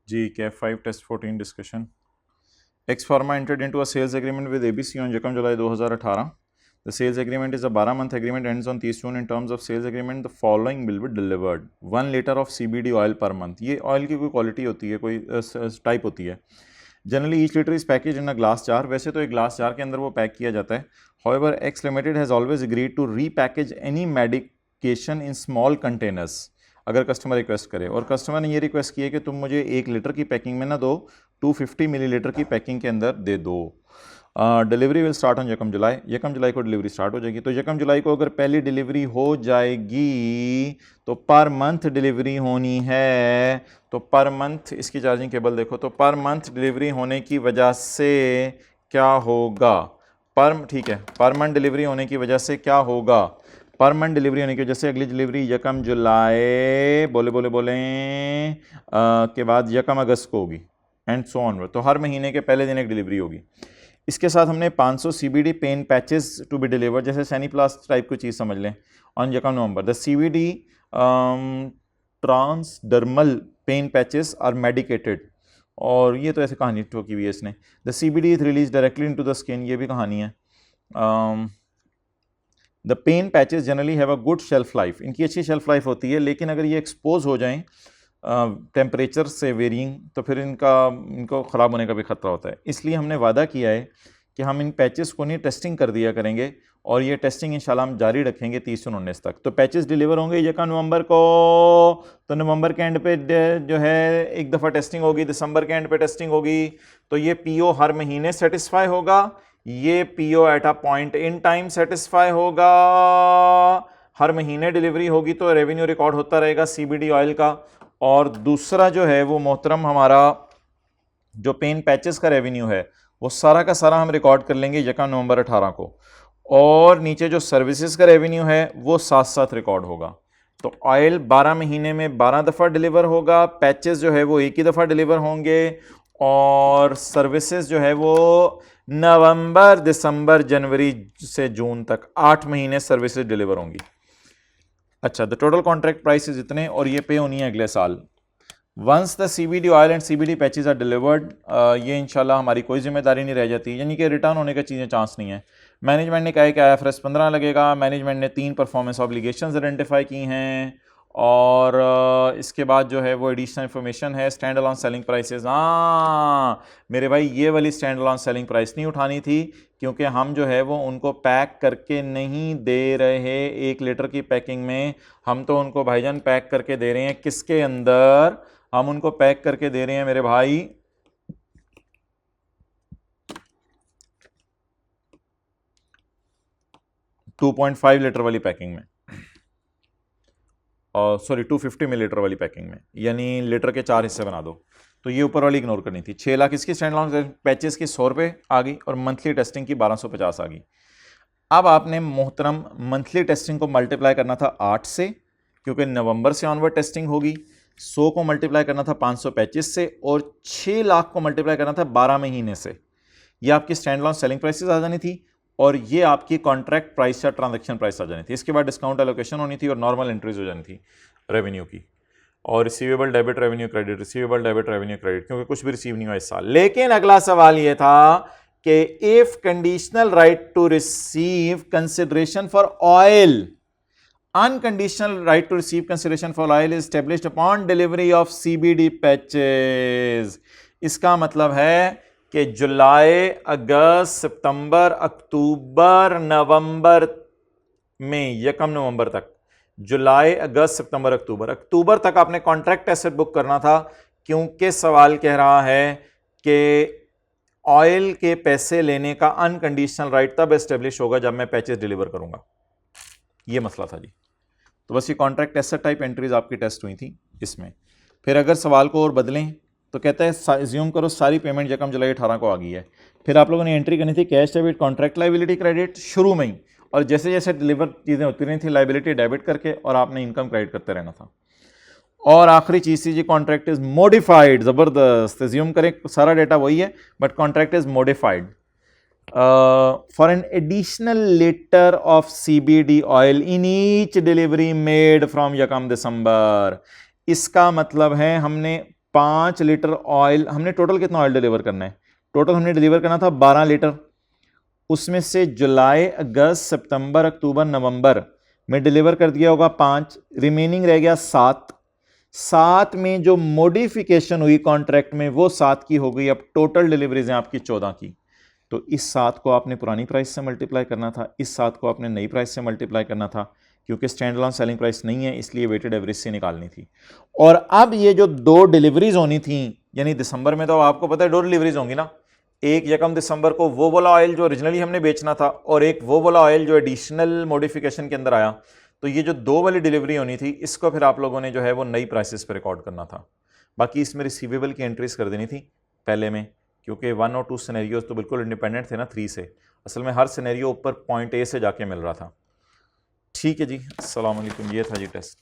जी कैफ 5 test 14 discussion X pharma entered into a sales agreement with ABC on यकम जुलाई 2018. The sales agreement is a 12-month agreement, ends on 30 June. In terms of sales agreement, the following will be delivered: 1 liter of CBD oil per month. ये oil की कोई quality होती है, कोई type होती है. Generally each litre is package in a glass jar. वैसे तो एक ग्लास जार के अंदर वो पैक किया जाता है. However X limited has always agreed to repackage any medication in small containers अगर कस्टमर रिक्वेस्ट करे. और कस्टमर ने ये रिक्वेस्ट की है कि तुम मुझे 1 लीटर की पैकिंग में ना दो, 250 मिलीलीटर की पैकिंग के अंदर दे दो. डिलीवरी विल स्टार्ट ऑन यकम जुलाई. यकम जुलाई को डिलीवरी स्टार्ट हो जाएगी. तो यकम जुलाई को अगर पहली डिलीवरी हो जाएगी तो पर मंथ डिलीवरी होनी है. तो पर मंथ इसकी चार्जिंग केबल देखो. तो पर मंथ डिलीवरी होने की वजह से क्या होगा? ठीक है, पर मंथ डिलीवरी होने की वजह से क्या होगा? पर मंथ डिलीवरी होने की वजह से अगली डिलीवरी यकम जुलाई बोले के बाद यकम अगस्त को होगी एंड सो ऑन. तो हर महीने के पहले दिन एक डिलीवरी होगी. इसके साथ हमने 500 CBD pain patches to be delivered, जैसे सैनीप्लास्ट टाइप की चीज़ समझ लें, ऑन यकम नवंबर. The CBD transdermal pain patches are medicated. और ये तो ऐसे कहानी ठोकी हुई है इसने. The CBD is release directly into the skin, ये भी कहानी है. The pain patches generally have a good shelf life. इनकी अच्छी शेल्फ लाइफ होती है, लेकिन अगर ये एक्सपोज हो जाएं टेम्परेचर से वेरिंग तो फिर इनको ख़राब होने का भी ख़तरा होता है. इसलिए हमने वादा किया है कि हम इन पैचेस को नहीं टेस्टिंग कर दिया करेंगे, और ये टेस्टिंग इंशाल्लाह हम जारी रखेंगे 30 से 19 तक. तो पैचेस डिलीवर होंगे यकम नवंबर को. तो नवंबर के एंड पे जो है एक दफ़ा टेस्टिंग होगी, दिसंबर के एंड पे टेस्टिंग होगी. तो ये PO हर महीने सेटिस्फाई होगा. ये PO at a point in time satisfy होगा. हर महीने डिलीवरी होगी तो रेवेन्यू रिकॉर्ड होता रहेगा CBD ऑयल का. और दूसरा जो है वो मोहतरम हमारा जो पेन पैचेस का रेवेन्यू है वो सारा का सारा हम रिकॉर्ड कर लेंगे यकम नवंबर 18 को. और नीचे जो सर्विसेज का रेवेन्यू है वो साथ साथ रिकॉर्ड होगा. तो ऑयल 12 महीने में 12 दफ़ा डिलीवर होगा. पैचेस जो है वो एक ही दफ़ा डिलीवर होंगे. और सर्विसेज जो है वो नवंबर, दिसंबर, जनवरी से जून तक 8 महीने सर्विसेज डिलीवर होंगी. अच्छा, the total contract price is इतने, और ये पे होनी है अगले साल. Once the CBD oil and CBD patches are delivered, ये इंशाल्लाह हमारी कोई जिम्मेदारी नहीं रह जाती, यानी कि रिटर्न होने का चीज़ें चांस नहीं है. मैनेजमेंट ने कहा है कि IFRS 15 लगेगा. मैनेजमेंट ने 3 परफॉर्मेंस ऑब्लिगेशंस आइडेंटिफाई की हैं. और इसके बाद जो है वो एडिशनल इन्फॉर्मेशन है. Stand alone selling prices. हाँ मेरे भाई, ये वाली स्टैंड अलोन सेलिंग प्राइस नहीं उठानी थी, क्योंकि हम जो है वो उनको पैक करके नहीं दे रहे 1 लीटर की पैकिंग में. हम तो उनको भाईजान पैक करके दे रहे हैं किसके अंदर? हम उनको पैक करके दे रहे हैं मेरे भाई 2.5 लीटर वाली पैकिंग में, और सॉरी 250 मिलीलीटर वाली पैकिंग में, यानी लीटर के 4 हिस्से बना दो. तो ये ऊपर वाली इग्नोर करनी थी. 6 लाख इसकी स्टैंड अलोन पैचेस की 100 रुपये आ गई, और मंथली टेस्टिंग की 1250 आ गई. अब आपने मोहतरम मंथली टेस्टिंग को मल्टीप्लाई करना था 8 से, क्योंकि नवंबर से ऑनवर्ड टेस्टिंग होगी. 100 को मल्टीप्लाई करना था 525 से, और 6 लाख को मल्टीप्लाई करना था 12 महीने से. ये आपकी स्टैंड अलोन सेलिंग प्राइसेस आ जानी थी, और ये आपकी कॉन्ट्रैक्ट प्राइस या ट्रांजैक्शन प्राइस आ जानी थी. इसके बाद डिस्काउंट एलोकेशन होनी थी और नॉर्मल एंट्रीज हो जानी थी रेवेन्यू की. और receivable debit revenue credit, receivable debit revenue credit, क्योंकि कुछ भी रिसीव नहीं हुआ इस साल. लेकिन अगला सवाल ये था कि if conditional right to receive consideration for oil, unconditional right to receive consideration for oil is established upon delivery of CBD patches. इसका मतलब है कि जुलाई, अगस्त, सितंबर, अक्टूबर, नवंबर में यकम नवंबर तक, जुलाई, अगस्त, सितंबर, अक्टूबर तक आपने कॉन्ट्रैक्ट एसेट बुक करना था, क्योंकि सवाल कह रहा है कि ऑयल के पैसे लेने का अनकंडीशनल राइट तब एस्टेब्लिश होगा जब मैं पैचेस डिलीवर करूंगा. ये मसला था जी. तो बस ये कॉन्ट्रैक्ट एसेट टाइप एंट्रीज आपकी टेस्ट हुई थी इसमें. फिर अगर सवाल को और बदलें तो कहता है एज्यूम करो सारी पेमेंट यकम जुलाई 18 को आ गई है. फिर आप लोगों ने एंट्री करनी थी cash debit, contract liability credit शुरू में ही, और जैसे जैसे डिलीवर चीज़ें होती रही थी लाइबिलिटी डेबिट करके, और आपने इनकम क्रेडिट करते रहना था. और आखिरी चीज़ थी जी कॉन्ट्रैक्ट इज मॉडिफाइड. ज़बरदस्त, एज्यूम करें सारा डेटा वही है, but contract is modified for an additional litre of CBD oil in each delivery made from यकम दिसंबर. इसका मतलब है हमने 5 लीटर ऑयल, हमने टोटल कितना ऑयल डिलीवर करना है, टोटल हमने डिलीवर करना था 12 लीटर, उसमें से जुलाई अगस्त सितंबर अक्टूबर नवंबर में डिलीवर कर दिया होगा 5, रिमेनिंग रह गया 7 में जो मॉडिफिकेशन हुई कॉन्ट्रैक्ट में वो 7 की हो गई। अब टोटल डिलीवरीज हैं आपकी 14 की, तो इस 7 को आपने पुरानी प्राइस से मल्टीप्लाई करना था, इस 7 को आपने नई प्राइस से मल्टीप्लाई करना था, क्योंकि स्टैंड अलोन सेलिंग प्राइस नहीं है इसलिए वेटेड एवरेज से निकालनी थी। और अब ये जो 2 डिलीवरीज होनी थी, यानी दिसंबर में तो आपको पता है 2 डिलीवरीज होंगी ना, एक 1 दिसंबर को वो वाला ऑयल जो ओरिजिनली हमने बेचना था और एक वो वाला ऑयल जो एडिशनल मॉडिफिकेशन के अंदर आया, तो ये जो 2 वाली डिलीवरी होनी थी इसको फिर आप लोगों ने जो है वो नई प्राइसेस पे रिकॉर्ड करना था। बाकी इसमें रिसीवेबल की एंट्रीज कर देनी थी पहले में, क्योंकि 1 और 2 सिनेरियोज तो बिल्कुल इंडिपेंडेंट थे ना 3 से, असल में हर सिनेरियो ऊपर पॉइंट ए से जाके मिल रहा था। ठीक है जी, अस्सलाम वालेकुम, ये था जी टेस्ट।